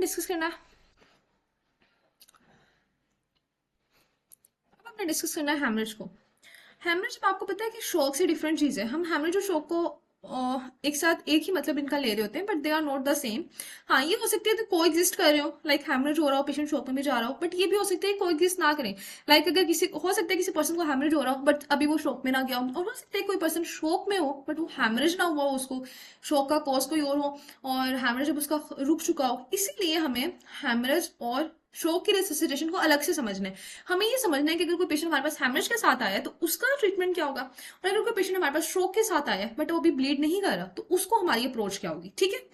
Discuss करना है, अब आपने डिस्कस करना है हेमरेज को। हेमरेज में आपको पता है कि शॉक से डिफरेंट चीज है। हम हेमरेज और शॉक को एक साथ एक ही मतलब इनका ले रहे होते हैं, but they are not the same. हाँ, ये हो सकती है तो को एग्जिस्ट कर रहे हो, लाइक हेमरेज हो रहा हो, पेशेंट शॉक में भी जा रहा हो, बट ये भी हो सकता है को एग्जिस्ट ना करें। लाइक अगर किसी हो सकता है किसी पर्सन को हेमरेज हो रहा हो बट अभी वो शॉक में ना गया हो, और हो सकता है कोई पर्सन शॉक में हो बट वो हेमरेज ना हुआ हो, उसको शॉक का कॉज कोई और हो और हेमरेज जब उसका रुक चुका हो। इसीलिए हमें हेमरेज और शॉक की रेसिसिटेशन को अलग से समझना है। हमें ये समझना है कि अगर कोई पेशेंट हमारे पास हेमरेज के साथ आया है तो उसका ट्रीटमेंट क्या होगा, और अगर कोई पेशेंट हमारे पास स्ट्रोक के साथ आया है बट वो भी ब्लीड नहीं कर रहा तो उसको हमारी अप्रोच क्या होगी। ठीक है,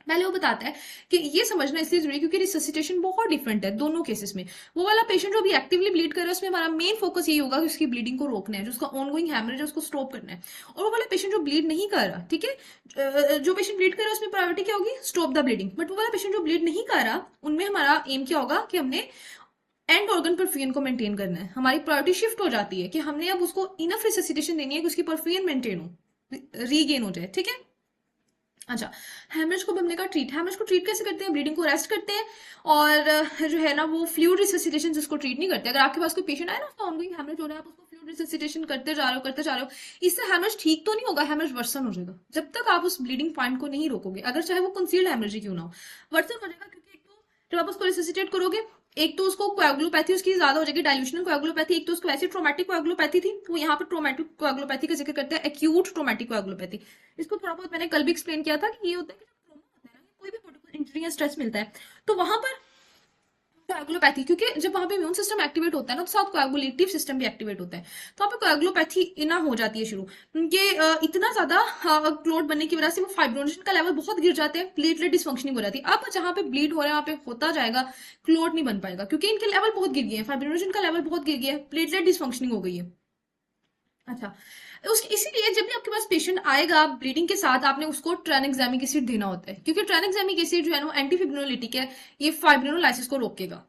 पहले वो बताता है कि ये समझना इसलिए जरूरी है क्योंकि रिससिटेशन बहुत डिफरेंट है दोनों केसेस में। वो वाला पेशेंट जो अभी एक्टिवली ब्लीड कर रहा है उसमें हमारा मेन फोकस यही होगा कि उसकी ब्लीडिंग को रोकना है, जो उसका ऑनगोइंग हैमरेज है उसको स्टॉप करना है। और वो वाला पेशेंट जो ब्लीड नहीं कर रहा, ठीक है, जो पेशेंट ब्लीड कर रहा है उसमें प्रायोरिटी क्या होगी, स्टॉप द ब्लीडिंग। बट वो वाला पेशेंट जो ब्लीड नहीं कर रहा उनमें हमारा एम क्या होगा कि हमने एंड ऑर्गन परफ्यूजन को मेंटेन करना है। हमारी प्रायोरिटी शिफ्ट हो जाती है कि हमने अब उसको इनफ रिससिटेशन देनी है कि उसकी परफ्यूजन मेंटेन हो, रीगेन हो जाए। ठीक है, अच्छा, हेमरेज को हमने कहा ट्रीट। हेमरेज को ट्रीट कैसे करते हैं, ब्लीडिंग को रेस्ट करते हैं और जो है ना वो फ्लूइड रिससिटेशन जिसको ट्रीट नहीं करते। अगर आपके पास कोई पेशेंट आए ना उसका ऑनगोइंग हेमरेज हो रहा है, आप उसको फ्लूइड रिससिटेशन करते जा रहे हो करते जा रहे हो, इससे हेमरेज ठीक तो नहीं होगा, हेमरेज वर्सन हो जाएगा जब तक आप उस ब्लीडिंग पॉइंट को नहीं रोकोगे, अगर चाहे वो कंसील्ड हेमरेज ही क्यों ना हो, वर्सन हो जाएगा। क्योंकि एक तो जब आप उसको रिससिटेट करोगे, एक तो उसको कोएगुलोपैथी उसकी ज्यादा हो जाएगी, डाइल्यूशनल कोएगुलोपैथी। एक तो उसको वैसे ट्रोमेटिक कोएगुलोपैथी थी, वो यहाँ पर ट्रोमेटिक कोएगुलोपैथी का जिक्र करते हैं, एक्यूट ट्रोमेटिक कोएगुलोपैथी। इसको थोड़ा बहुत मैंने कल भी एक्सप्लेन किया था कि ये होता है कि जब ट्रॉमा होता है ना, कोई भी बॉडी को इंजरी या स्ट्रेस मिलता है तो वहां पर कोएगुलोपैथी, क्योंकि जब वहां पे इम्यून सिस्टम एक्टिवेट होता है ना तो साथ कोएगुलेटिव सिस्टम भी एक्टिवेट होता है, तो वहां पे कोएगुलोपैथी इना हो जाती है शुरू कि इतना ज्यादा क्लोट बनने की वजह से वो फाइब्रोनेशन का लेवल बहुत गिर जाते हैं, प्लेटलेट डिसफंक्शनिंग हो जाती है। अब जहां पे ब्लीड हो रहा है वहां पे होता जाएगा, क्लोट नहीं बन पाएगा क्योंकि इनके लेवल बहुत गिर गए हैं, फाइब्रोनेशन का लेवल बहुत गिर गया है, प्लेटलेट डिसफंक्शनिंग हो गई है। अच्छा, उस इसीलिए जब भी आपके पास पेशेंट आएगा ब्लीडिंग के साथ, आपने उसको ट्रानेक्सामिक एसिड देना होता है, क्योंकि ट्रानेक्सामिक एसिड जो है ना एंटी फिब्रिनोलिटिक है, ये फाइब्रिनोलाइसिस को रोकेगा।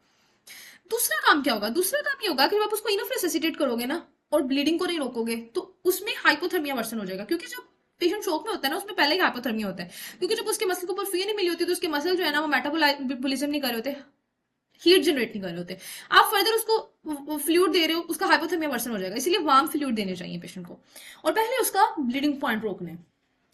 दूसरा काम क्या होगा, दूसरा काम ये होगा कि जब आप उसको इनफ रेसिसिटेट करोगे ना और ब्लीडिंग को नहीं रोकोगे तो उसमें हाइपोथर्मिया वर्सन हो जाएगा, क्योंकि जब पेशेंट शॉक में होता है ना उसमें पहले ही हाइपोथर्मिया होता है, क्योंकि जब उसके मसल को परफ्यूजन नहीं मिली होती तो उसके मसल जो है ना वो मेटाबॉलिज्म नहीं कर रहे होते, हीट जनरेट नहीं कर रहे होते। आप फर्दर उसको फ्लूइड दे रहे हो, उसका हाइपोथर्मिया वर्सन हो जाएगा, इसलिए वार्म फ्लूइड देने चाहिए पेशेंट को और पहले उसका ब्लीडिंग पॉइंट रोकना है।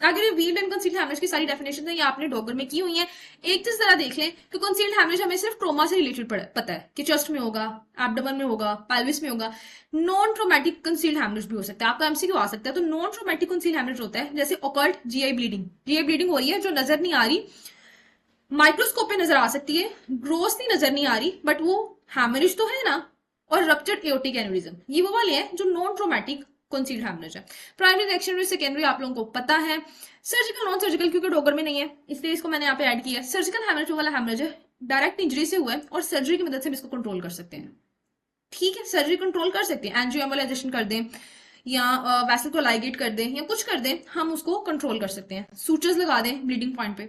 अगर ये व्हील्ड एंड कंसील्ड हेमरेज की सारी डेफिनेशन है ये आपने डॉगर में की हुई है। एक चीज जरा देख लें कि कंसील्ड हेमरेज हमें सिर्फ ट्रोमा से रिलेटेड पता है कि चेस्ट में होगा, एब्डोमेन में होगा, पेल्विस में होगा। नॉन ट्रोमेटिक कंसील्ड हेमरेज भी हो सकता है, आपका एमसीक्यू आ सकता है। तो नॉन ट्रोमेटिक कंसील्ड हेमरेज होता है जैसे occult GI bleeding, GI bleeding हो रही है जो नजर नहीं आ रही, माइक्रोस्कोप पे नजर आ सकती है, ग्रोस नहीं नजर नहीं आ रही बट वो हैमरेज तो है ना, और रप्चर्ड एओर्टिक एन्युरिज्म, ये वो वाले हैं जो नॉन ट्रोमेटिक कंसील्ड हैमरेज है। प्राइमरी रिएक्शन सेकेंडरी आप लोगों को पता है। सर्जिकल नॉन सर्जिकल क्योंकि डॉगर में नहीं है इसलिए इसको मैंने यहाँ पे ऐड किया है। सर्जिकल हैमरेज वाला हैमरेज है, डायरेक्ट इंजरी से हुआ है और सर्जरी की मदद से हम इसको कंट्रोल कर सकते हैं। ठीक है, सर्जरी कंट्रोल कर सकते हैं, एंजियो एम्बोलाइजेशन कर दें या वैसल को लाइगेट कर दें या कुछ कर दें, हम उसको कंट्रोल कर सकते हैं, सूचर्स लगा दें ब्लीडिंग पॉइंट पे।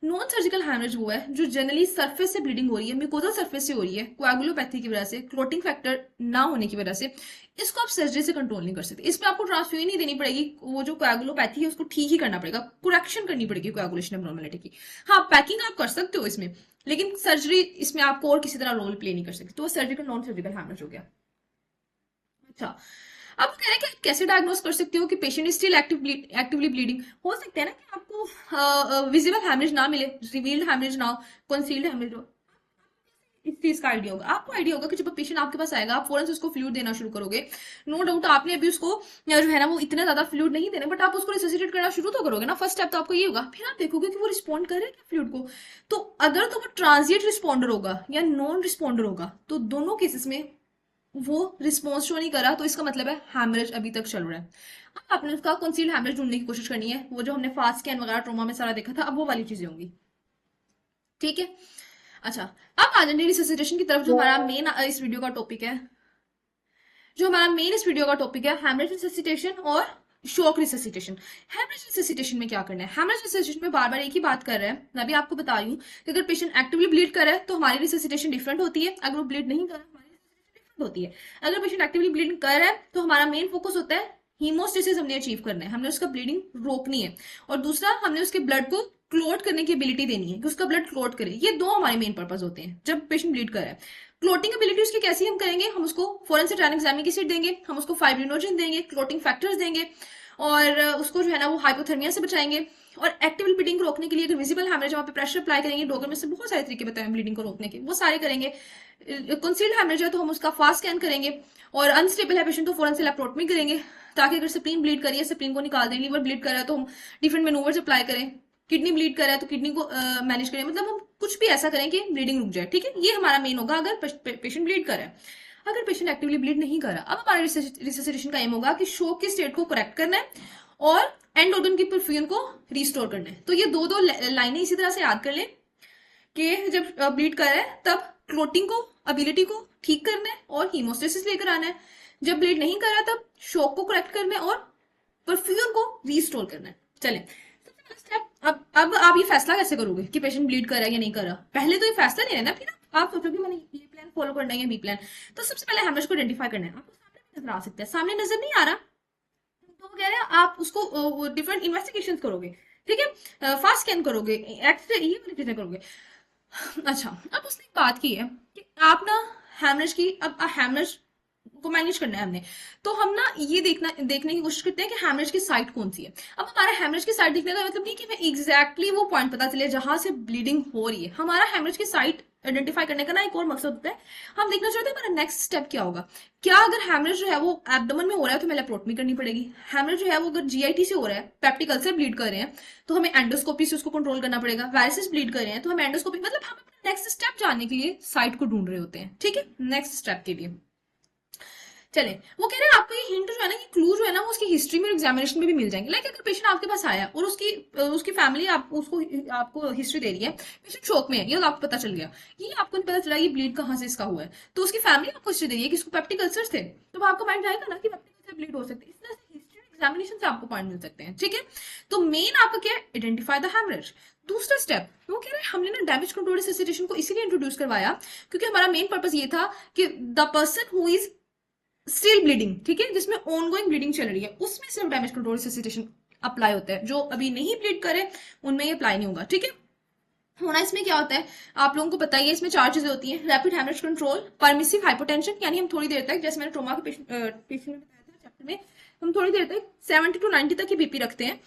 नॉन सर्जिकल हैमरेज वो है जो जनरली सरफेस से ब्लीडिंग हो रही है, म्यूकोजल सरफेस से हो रही है, कोएगुलोपैथी की वजह से, क्लोटिंग फैक्टर ना होने की वजह से। इसको आप सर्जरी से कंट्रोल नहीं कर सकते, इसमें आपको ट्रांसफ्यूजन नहीं देनी पड़ेगी, वो जो कोएगुलोपैथी है उसको ठीक ही करना पड़ेगा, करेक्शन करनी पड़ेगी कोएगुलेशन एब्नॉर्मलिटी की। हाँ, पैकिंग आप कर सकते हो इसमें, लेकिन सर्जरी इसमें आपको और किसी तरह रोल प्ले नहीं कर सकती, तो वो सर्जिकल नॉन सर्जिकल हैमरेज हो गया। अच्छा, अब कह रहे हैं कि कैसे डायग्नोस कर सकते हो कि पेशेंट स्टिल एक्टिवली ब्लीडिंग। हो सकता है ना कि आपको विजिबल हैमरेज ना मिले, रिवील्ड हैमरेज ना हो, कंसील्ड हैमरेज हो, इस चीज का आइडिया होगा आपको। आइडिया होगा कि जब पेशेंट आपके पास आएगा आप फौरन से उसको फ्लूइड देना शुरू करोगे। नो डाउट आपने अभी उसको जो है ना वो इतने ज्यादा फ्लूइड नहीं देने, बट आप उसको रिससिटेट करना शुरू तो करोगे ना, फर्स्ट स्टेप तो आपको ये होगा, फिर आप देखोगे कि वो रिस्पॉन्ड कर रहा है क्या फ्लूइड को। तो अगर तो वो ट्रांजिएंट रिस्पॉन्डर होगा या नॉन रिस्पॉन्डर होगा, तो दोनों केसेस में वो रिस्पॉन्स शो नहीं करा तो इसका मतलब है हैमरेज अभी तक चल रहा है। अब आपने उसका कंसील्ड हैमरेज ढूंढने की कोशिश करनी है, वो जो हमने फास्ट स्कैन वगैरह ट्रोमा में सारा देखा था, अब वो वाली चीजें होंगी। ठीक है, अच्छा, अब आ जाए रिससिटेशन की तरफ, जो हमारा मेन इस वीडियो का टॉपिक है। जो हमारा मेन इस वीडियो का टॉपिक है हेमरेज रिससिटेशन और शॉक रिससिटेशन। हेमरेज रिससिटेशन में क्या करना है, हेमरेज रिससिटेशन में बार बार एक ही बात कर रहे हैं, मैं भी आपको बता रही हूँ कि अगर पेशेंट एक्टिवली ब्लीड कर रहा है तो हमारी रिससिटेशन डिफरेंट होती है, अगर वो ब्लीड नहीं कर रहा हमारी रिससिटेशन डिफरेंट होती है। अगर पेशेंट एक्टिवली ब्लीडिंग कर रहा है तो हमारा मेन फोकस होता है हीमोस्टेसिस हमने अचीव करना है, हमने उसका ब्लीडिंग रोकनी है, और दूसरा हमने उसके ब्लड को क्लोट करने की एबिलिटी देनी है कि उसका ब्लड क्लोट करे। ये दो हमारे मेन पर्पज होते हैं जब पेशेंट ब्लीड कर रहा है। क्लोटिंग एबिलिटी उसकी कैसी हम करेंगे, हम उसको फोरेंसिक ट्रांसएग्जामिक एसिड देंगे, हम उसको फाइब्रिनोजन देंगे, क्लोटिंग फैक्टर्स देंगे, और उसको जो है ना वो हाइपोथर्मिया से बचाएंगे। और एक्टिव ब्लीडिंग को रोकने के लिए अगर विजिबल हेमरेज वहां पे प्रेशर अप्लाई करेंगे, डॉक्टर में से बहुत सारे तरीके बताए ब्लीडिंग को रोकने के, वो सारे करेंगे। कंसील्ड हेमरेज है तो हम उसका फास्ट स्कैन करेंगे, और अनस्टेबल है पेशेंट तो फोरेंसिक लैप्रोटमी करेंगे, ताकि अगर स्प्लीन ब्लीड करिए स्प्लीन को निकाल दें, लीवर ब्लीड कर रहा है तो हम डिफरेंट मैनूवर्स अप्लाई करें, किडनी ब्लीड कर रहा है तो किडनी को मैनेज करें, मतलब हम कुछ भी ऐसा करें कि ब्लीडिंग रुक जाए। ठीक है, ये हमारा मेन होगा अगर पेशेंट ब्लीड कर रहा है। अगर पेशेंट एक्टिवली ब्लीड नहीं कर रहा, अब हमारा रिससिटेशन का एम होगा कि शॉक की स्टेट को करेक्ट करना है और एंड ऑर्गन की परफ्यूजन को रिस्टोर करना है। तो ये दो दो लाइनें इसी तरह से याद कर लें कि जब ब्लीड कर रहा है तब क्लोटिंग को एबिलिटी को ठीक करना है और हीमोस्टेसिस लेकर आना है। जब ब्लीड नहीं कर रहा तब शॉक को करेक्ट करना है और परफ्यूजन को रिस्टोर करना है। चले, सबसे पहला स्टेप, अब आप ये फैसला कैसे करोगे कि पेशेंट ब्लीड कर रहा है या नहीं कर रहा? पहले तो ये फैसला लेना है ना, फिर आप सोचोगे मैंने ये प्लान फॉलो करना है या बी प्लान। तो सबसे पहले हेमरेज को आइडेंटिफाई करना है। आपको सामने भी नजर आ सकता है, सामने नजर नहीं आ रहा तो वो कह रहे हैं आप उसको डिफरेंट इन्वेस्टिगेशन करोगे, ठीक है, फास्ट स्कैन करोगे, एक्सरे, ये वाली चीजें करोगे। अच्छा, अब उसने एक बात की है कि आप ना हेमरेज की, अब हेमरेज को मैनेज करना है हमने, तो हम ना ये देखने की कोशिश करते हैं कि हेमरेज की साइट कौन सी है। अब हमारा हेमरेज की साइट देखने का मतलब नहीं कि हमें एग्जैक्टली वो पॉइंट पता चले जहां से ब्लीडिंग हो रही है। हमारा हेमरेज की साइट आइडेंटिफाई करने का ना एक और मकसद होता है, हम देखना चाहते हैं हमारा नेक्स्ट स्टेप क्या होगा। क्या अगर हेमरेज जो है वो एब्डोमेन में हो रहा है तो हमें लेप्रोटमी करनी पड़ेगी। हेमरेज जो है वो अगर जीआईटी से हो रहा है, पेप्टिक अल्सर ब्लीड कर रहे हैं, तो हमें एंडोस्कोपी से उसको कंट्रोल करना पड़ेगा। वायरसेस ब्लीड कर रहे हैं तो हमें एंडोस्कोपी, मतलब हम अपना नेक्स्ट स्टेप जानने के लिए साइट को ढूंढ रहे होते हैं। ठीक है, नेक्स्ट स्टेप के लिए चले, वो कह रहे हैं आपको ये हिंट जो है ना, ये क्लू जो है ना, वो उसकी हिस्ट्री में एग्जामिनेशन में भी मिल जाएंगे। लाइक अगर पेशेंट आपके पास आया और उसकी फैमिली आपको हिस्ट्री दे रही है, पेशेंट शॉक में है, ये आपको पता चल गया, ये आपको नहीं पता चला ये ब्लीड कहाँ से इसका हुआ है, तो उसकी फैमिली आपको हिस्ट्री दे रही है कि इसको पेप्टिक अल्सर्स थे, तो आपको माइंड आएगा ना कि पेप्टिक अल्सर ब्लीड हो सकते हैं। इस तरह से हिस्ट्री एग्जामिनेशन से आपको पॉइंट मिल सकते हैं। ठीक है, तो मेन आपका क्या है, आइडेंटिफाई द हेमरेज। दूसरा स्टेप, वो कह रहे हैं हमने ना डैमेज कंट्रोल रिससिटेशन को इसीलिए इंट्रोड्यूस करवाया क्योंकि हमारा मेन पर्पस ये था कि the person who is still bleeding, ठीक है, जिसमें ऑनगोइंग ब्लीडिंग चल रही है, उसमें सिर्फ डैमेज कंट्रोल रिससिटेशन अप्लाई होता है। जो अभी नहीं ब्लीड करे उनमें ये अप्लाई नहीं होगा। ठीक है, होना इसमें क्या होता है आप लोगों को बताइए, इसमें चार चीजें होती हैं। Rapid haemorrhage control, permissive hypotension, यानी हम थोड़ी देर तक, जैसे मैंने ट्रोमा के पेशेंट में बताया था चैप्टर में, हम थोड़ी देर तक 70 to 90 तक की बीपी रखते हैं।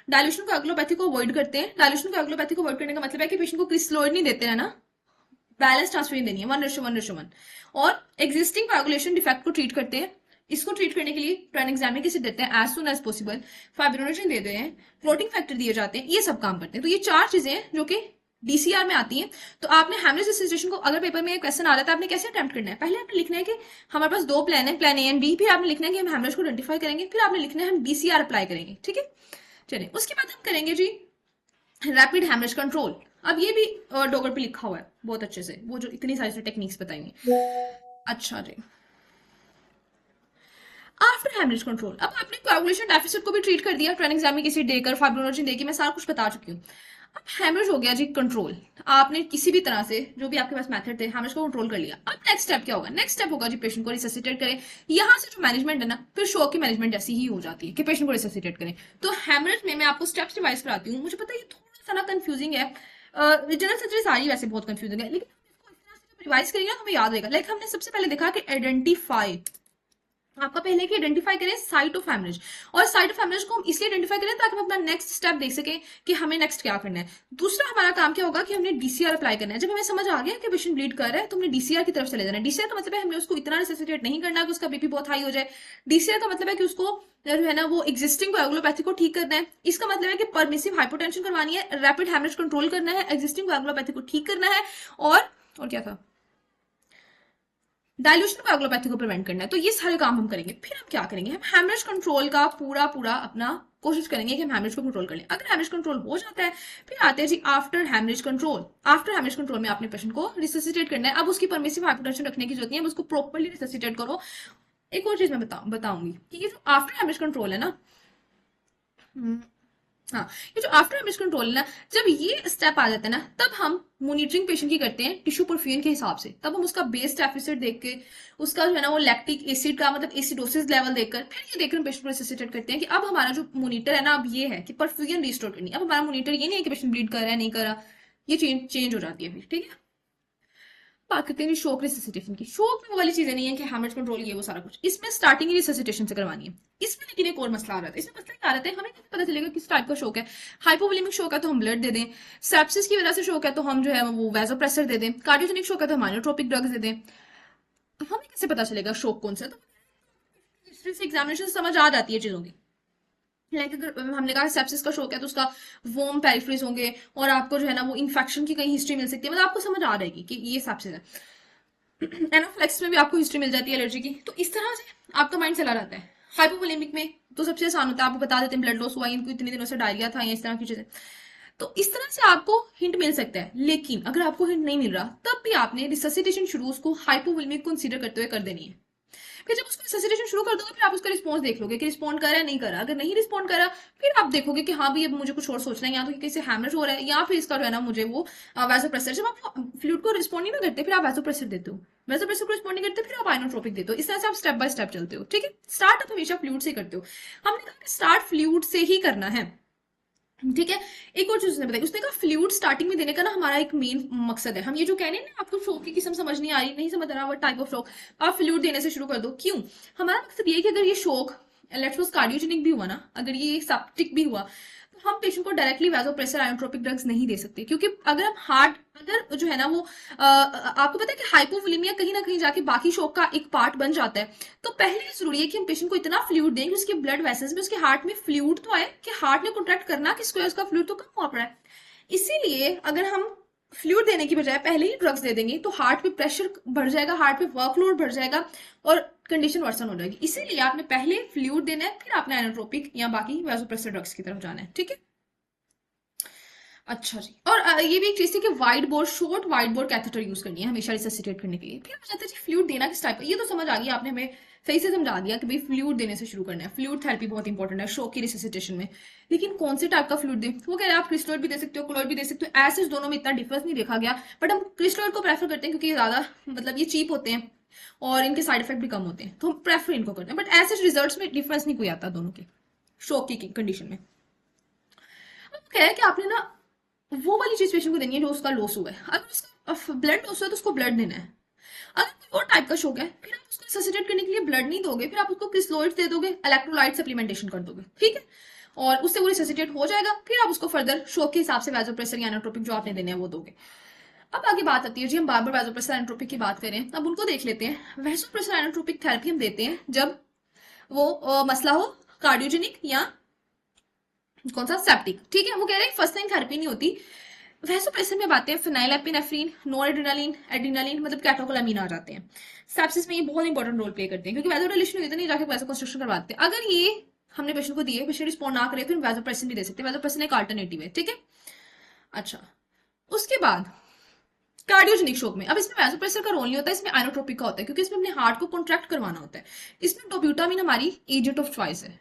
डायल्यूशन को एग्लोपैथी को अवॉइड करते हैं। डायल्यूशन को एग्लोपैथी को अवॉइड करने का मतलब है कि पेशेंट को क्रिस्टलोइड नहीं देते हैं ना, बैलेंस ट्रांसफ्यूजन देनी है 1:1:1। और एग्जिस्टिंग कोagulation डिफेक्ट को ट्रीट करते हैं। इसको ट्रीट करने के लिए ट्रांएग्जामिक एसिड देते हैं as soon as possible, fibrinogen देते हैं, क्लोटिंग फैक्टर दिए जाते हैं, ये सब काम करते हैं। तो ये चार चीजें जो कि डीसीआर में आती हैं। तो आपने हेमरेज रिससिटेशन को, अगर पेपर में क्वेश्चन आ रहा था, आपने कैसे अटेम्प्ट करना है? पहले आपने लिखना है कि हमारे पास दो प्लान है, प्लान ए एंड बी, फिर आपने लिखना है कि हम हेमरेज को आइडेंटिफाई करेंगे, फिर आपने लिखना है हम डीसीआर अप्लाई करेंगे। ठीक है, चलिए उसके बाद हम करेंगे जी रैपिड हेमरेज कंट्रोल। अब ये भी डॉगर पे लिखा हुआ है बहुत अच्छे से, वो जो इतनी सारी टेक्निक्स बताएंगे। अच्छा जी, आफ्टर हेमरेज कंट्रोल, अब आपने कोagulation डेफिसिट को भी ट्रीट कर दिया, ट्रांएग्जामिक एसिड देकर, फाइब्रिनोजन देकर, मैं सारा कुछ बता चुकी हूँ। अब हेमरेज हो गया जी कंट्रोल, आपने किसी भी तरह से जो भी आपके पास मेथड थे हेमरेज को कंट्रोल कर लिया। अब नेक्स्ट स्टेप क्या होगा? नेक्स्ट स्टेप होगा जी पेशेंट को रिससिटेट करें। यहाँ से जो मैनेजमेंट है ना, फिर शॉक की मैनेजमेंट ऐसी ही हो जाती है कि पेशेंट को रिससिटेट करें। तो हेमरेज में मैं आपको स्टेप्स रिवाइज कराती हूँ। मुझे पता है ये थोड़ा सा ना कंफ्यूजिंग है, जनरल सर्जरी सारी वैसे बहुत कंफ्यूजिंग है, लेकिन इसको इस तरह से रिवाइज करेंगे तो हमें याद रहेगा। लाइक हमने सबसे पहले देखा कि आइडेंटिफाई, आपका पहले कि आइडेंटिफाई करें साइट ऑफ हेमरेज, और साइट ऑफ हेमरेज को हम इसलिए आइडेंटिफाई करें ताकि हम अपना नेक्स्ट स्टेप देख सकें कि हमें नेक्स्ट क्या करना है। दूसरा हमारा काम क्या होगा कि हमने डीसीआर अप्लाई करना है। जब हमें समझ आ गया कि पेशेंट ब्लीड कर रहा है तो हमने डीसीआर की तरफ चले जाना है। डीसीआर का मतलब है हमें उसको इतना रिससिटेट नहीं करना कि उसका बीपी बहुत हाई हो जाए। डीसीआर का मतलब है कि उसको जो है ना वो एग्जिस्टिंग कोagulopathy को ठीक करना है। इसका मतलब है कि परमिसिव हाइपोटेंशन करवानी है, रैपिड हेमरेज कंट्रोल करना है, एग्जिस्टिंग कोagulopathy को ठीक करना है, और क्या था, डायल्यूशन कोagulopathy को प्रिवेंट करना है। तो ये सारे काम हम करेंगे। फिर हम क्या करेंगे, हम हेमरेज कंट्रोल का पूरा अपना कोशिश करेंगे कि हम हेमरेज को कंट्रोल कर लें। अगर हेमरेज कंट्रोल हो जाता है, फिर आते हैं जी after haemorrhage control. After haemorrhage control में आपने पेशेंट को रिससिटेट करना है। अब उसकी परमिसिव हाइपोटेंशन रखने की जरूरत नहीं है, उसको प्रॉपर्ली रिससिटेट करो। एक और चीज मैं बताऊंगी कि ये जो आफ्टर हेमरेज कंट्रोल है ना, हाँ, ये जो आफ्टर हेमरेज कंट्रोल है ना, जब ये स्टेप आ जाता है ना, तब हम मॉनिटरिंग पेशेंट की करते हैं टिश्यू परफ्यूजन के हिसाब से। तब हम उसका बेस डेफिसिट देख के, उसका जो है ना वो लैक्टिक एसिड का मतलब एसिडोसिस लेवल देखकर, फिर ये देखकर हम पेशेंट को रिससिटेट करते हैं कि अब हमारा जो मॉनिटर है ना, अब ये है कि परफ्यूजन रिस्टोर करनी है। अब हमारा मॉनिटर ये नहीं है कि पेशेंट ब्लीड कर रहा है नहीं कर रहा, ये चेंज हो जाती है फिर, ठीक है। बात करते हैं शोक रिससिटेशन की। शोक में वो वाली चीजें नहीं है कि हेमरेज कंट्रोल ये वो सारा कुछ, इसमें स्टार्टिंग ही रिससिटेशन से करवानी है। इसमें लेकिन एक और मसला आ रहा है, इसमें मसला क्या आ रहा है, हमें कैसे पता चलेगा किस टाइप का शोक है। हाइपोवोलेमिक शोक है तो हम ब्लड दे दें, सेप्सिस की वजह से शोक है तो हम जो है वो वैसोप्रेसर दे दें, कार्डियोजेनिक शोक है तो हम आइनोट्रोपिक ड्रग्स दे दें। हमें कैसे पता चलेगा शोक कौन सा है? तो हिस्ट्री से एग्जामिनेशन से समझ आ जाती है चीजों की। लाइक अगर हमने कहा सेप्सिस का शौक है तो उसका वोम पेरिफ्रीज होंगे, और आपको जो है ना वो इन्फेक्शन की कहीं हिस्ट्री मिल सकती है, मतलब आपको समझ आ जाएगी कि ये सेप्सिस है। एनाफ्लेक्स में भी आपको हिस्ट्री मिल जाती है एलर्जी की। तो इस तरह से आपका माइंड चला रहता है। हाइपोवोलेमिक में तो सबसे आसान होता है, आपको बता देते हैं ब्लड लॉस हुआ, इनको इतने दिनों से डायरिया था या इस तरह की चीजें। तो इस तरह से आपको हिंट मिल सकता है। लेकिन अगर आपको हिंट नहीं मिल रहा, तब भी आपने रिससिटेशन शुरू उसको हाइपोवोलेमिक कंसीडर करते हुए कर देनी है। फिर जब उसको सैचुरेशन शुरू कर दोगे, फिर आप उसका रिस्पॉन्स देख लोगे कि रिस्पॉन्ड कर रहा है नहीं कर रहा। अगर नहीं रिस्पॉन्ड कर रहा, फिर आप देखोगे कि हाँ भाई अब मुझे कुछ और सोचना है, या तो किसी हैमरेज हो रहा है, या फिर इसका जो है ना मुझे वो वैसोप्रेसर। जब आप फ्लूइड को रिस्पॉन्ड नहीं ना करते, फिर आप वैसोप्रेसर देते हो, वैसोप्रेसर को रिस्पॉन्ड नहीं करते, फिर आप आइनोट्रोपिक देते हो। इस तरह से आप स्टेप बाय स्टेप चलते हो, ठीक है। स्टार्ट आप हमेशा फ्लूइड से करते हो। हमने कहा कि स्टार्ट फ्लूइड से ही करना है, ठीक है। एक और चीज उसने बताई, उसने कहा फ्लूइड स्टार्टिंग में देने का ना हमारा एक मेन मकसद है। हम ये जो कह रहे हैं ना आपको शौक की किस्म समझ नहीं आ रही, नहीं समझ रहा वो टाइप ऑफ शौक, आप फ्लूइड देने से शुरू कर दो। क्यों? हमारा मकसद ये है कि अगर ये शौक लेट्स कार्डियोजेनिक भी हुआ ना, अगर ये सेप्टिक भी हुआ, तो हम पेशेंट को डायरेक्टली वैसोप्रेसर आयोट्रोपिक ड्रग्स नहीं दे सकते। क्योंकि अगर हम हार्ट, अगर जो है ना वो आपको पता है कि हाइपोवोलेमिया कहीं ना कहीं जाके बाकी शौक का एक पार्ट बन जाता है। तो पहले ये जरूरी है कि हम पेशेंट को इतना फ्लूइड दें कि उसके ब्लड वेसल्स में, उसके हार्ट में फ्लूइड तो आए, कि हार्ट ने कॉन्ट्रैक्ट करना कि उसका फ्लूइड तो कम हुआ पड़ा है। इसीलिए अगर हम फ्लूइड देने की बजाय पहले ही ड्रग्स दे देंगे, तो हार्ट पे प्रेशर बढ़ जाएगा, हार्ट पे वर्कलोड बढ़ जाएगा, और कंडीशन वर्सन हो जाएगी। इसीलिए आपने पहले फ्लूइड देना है, फिर आपने एनोट्रोपिक या बाकी वैसोप्रेसर ड्रग्स की तरफ जाना है, ठीक है। अच्छा जी। और ये भी एक चीज थी कि wide board, short wide board catheter use करनी है हमेशा रिससिटेट करने के लिए। फिर आ जाता है जी फ्लूइड देना किस टाइप का। ये तो समझ आ गया, आपने हमें सही से समझा दिया कि भाई फ्लूइड देने से शुरू करना है। फ्लूइड थेरेपी बहुत इंपॉर्टेंट है शॉक की रिससिटेशन में। लेकिन कौन से टाइप का फ्लूइड दें? वो कह रहे हैं आप क्रिस्टलोइड भी दे सकते हो, कोलोइड भी दे सकते हो। एसिड दोनों में इतना डिफरेंस नहीं देखा गया, बट हम क्रिस्टलोइड को प्रेफर करते हैं क्योंकि ये ज्यादा मतलब ये चीप होते हैं और इनके साइड इफेक्ट भी कम होते हैं, तो हम प्रेफर इनको करते हैं। बट एसिड रिजल्ट में डिफरेंस नहीं कोई आता दोनों के शॉक की कंडीशन में। अब कह रहे हैं कि आपने ना वो वाली चीज पेशेंट को देनी है जो उसका लॉस हुआ है। अगर उसका ब्लड लॉस हुआ है तो उसको ब्लड देना है। अगर कोई और टाइप का शौक है, फिर आप उसको रिससिटेट करने के लिए ब्लड नहीं दोगे, फिर आप उसको क्रिस्टलोइड्स दे दोगे, इलेक्ट्रोलाइट सप्लीमेंटेशन कर दोगे, ठीक है। और उससे वो रिससिटेट हो जाएगा, फिर आप उसको फर्दर शौक के हिसाब से वैसोप्रेसर या एनाट्रोपिक जो आपने देने हैं वो दोगे। अब आगे बात आती है जी, हम बार बार वैसोप्रेसर एनाट्रोपिक की बात करें, अब उनको देख लेते हैं। वैसोप्रेसर एनाट्रोपिक थेरेपी हम देते हैं जब वो मसला हो कार्डियोजेनिक या कौन सा सेप्टिक, ठीक है। वो कह रहे हैं फर्स्ट टाइम थेरेपी नहीं होती। वैसोप्रेसर में बातें फिनाइलएपिनेफ्रिन, नोरेड्रेनालिन, एड्रेनालिन मतलब कैटोकोलामीन आ जाते हैं। सेप्सिस में ये बहुत इंपॉर्टेंट रोल प्ले करते हैं, क्योंकि वैसोडाइलेशन हुई तो नहीं जाके वैसो कंस्ट्रक्शन करवाते हैं। अगर ये हमने पेशेंट को दिए, पेशेंट रिस्पॉन्ड ना करे, तो वैसोप्रेसिन भी दे सकते हैं। वैसोप्रेसिन एक अल्टरनेटिव है, ठीक है। अच्छा, उसके बाद कार्डियोजेनिक शॉक में, अब इसमें वैसोप्रेसर का रोल नहीं होता, इसमें आइनोट्रोपिक का होता है, क्योंकि इसमें अपने हार्ट को कॉन्ट्रैक्ट करवाना होता है। इसमें डोब्यूटामिन हमारी एजेंट ऑफ चॉइस है।